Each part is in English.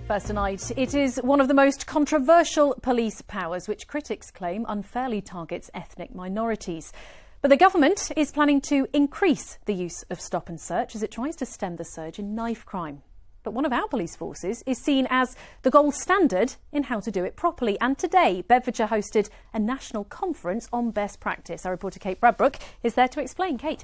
First tonight, it is one of the most controversial police powers, which critics claim unfairly targets ethnic minorities. But the government is planning to increase the use of stop and search as it tries to stem the surge in knife crime. But one of our police forces is seen as the gold standard in how to do it properly. And today, Bedfordshire hosted a national conference on best practice. Our reporter Kate Bradbrook is there to explain. Kate.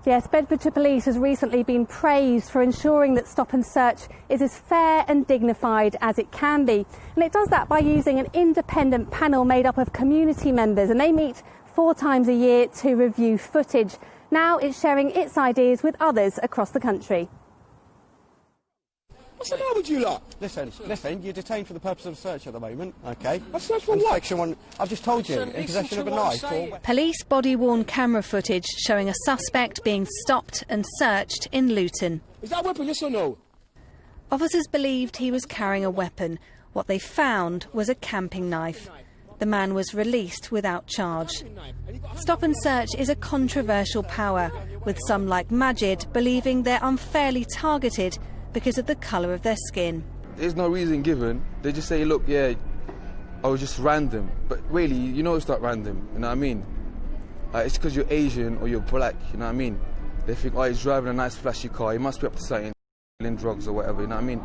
Yes, Bedfordshire Police has recently been praised for ensuring that stop and search is as fair and dignified as it can be. And it does that by using an independent panel made up of community members, and they meet 4 times a year to review footage. Now it's sharing its ideas with others across the country. What's the matter with you lot? Listen, you're detained for the purpose of a search at the moment, OK? A search for what? Section 1, I've just told you, in possession of a knife. Police body-worn camera footage showing a suspect being stopped and searched in Luton. Is that a weapon, yes or no? Officers believed he was carrying a weapon. What they found was a camping knife. The man was released without charge. Stop and search is a controversial power, with some like Majid believing they're unfairly targeted because of the colour of their skin. There's no reason given. They just say, look, yeah, I was just random. But really, you know it's not random, you know what I mean? It's because you're Asian or you're black, you know what I mean? They think, oh, he's driving a nice flashy car, he must be up to something, selling drugs or whatever, you know what I mean?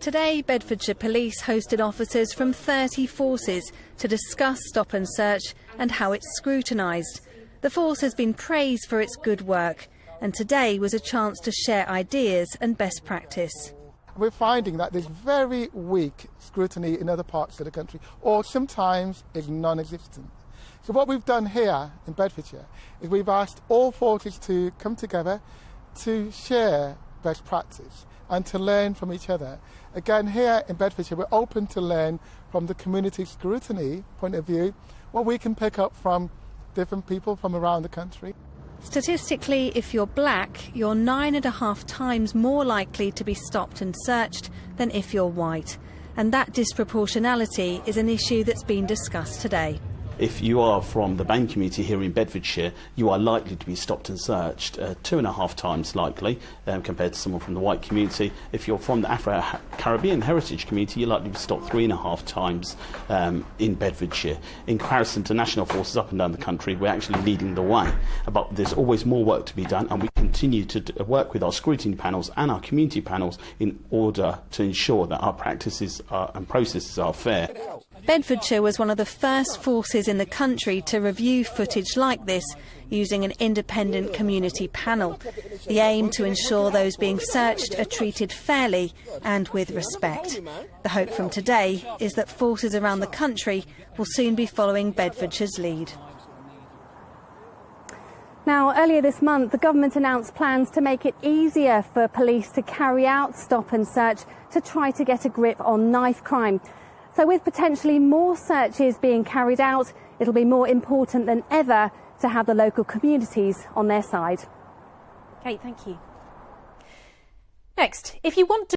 Today, Bedfordshire Police hosted officers from 30 forces to discuss stop and search and how it's scrutinised. The force has been praised for its good work, and today was a chance to share ideas and best practice. We're finding that there's very weak scrutiny in other parts of the country, or sometimes it's non-existent. So what we've done here in Bedfordshire is we've asked all forces to come together to share best practice and to learn from each other. Again, here in Bedfordshire, we're open to learn from the community scrutiny point of view, what we can pick up from different people from around the country. Statistically, if you're black, you're 9.5 times more likely to be stopped and searched than if you're white. And that disproportionality is an issue that's been discussed today. If you are from the BAME community here in Bedfordshire, you are likely to be stopped and searched 2.5 times likely compared to someone from the white community. If you're from the Afro-Caribbean heritage community, you're likely to be stopped 3.5 times in Bedfordshire. In comparison to national forces up and down the country, we're actually leading the way. But there's always more work to be done, and we continue to work with our scrutiny panels and our community panels in order to ensure that our practices and processes are fair. Bedfordshire was one of the first forces in the country to review footage like this using an independent community panel. The aim to ensure those being searched are treated fairly and with respect. The hope from today is that forces around the country will soon be following Bedfordshire's lead. Now, earlier this month, the government announced plans to make it easier for police to carry out stop and search to try to get a grip on knife crime. So with potentially more searches being carried out, it'll be more important than ever to have the local communities on their side. Kate, thank you. Next, if you want to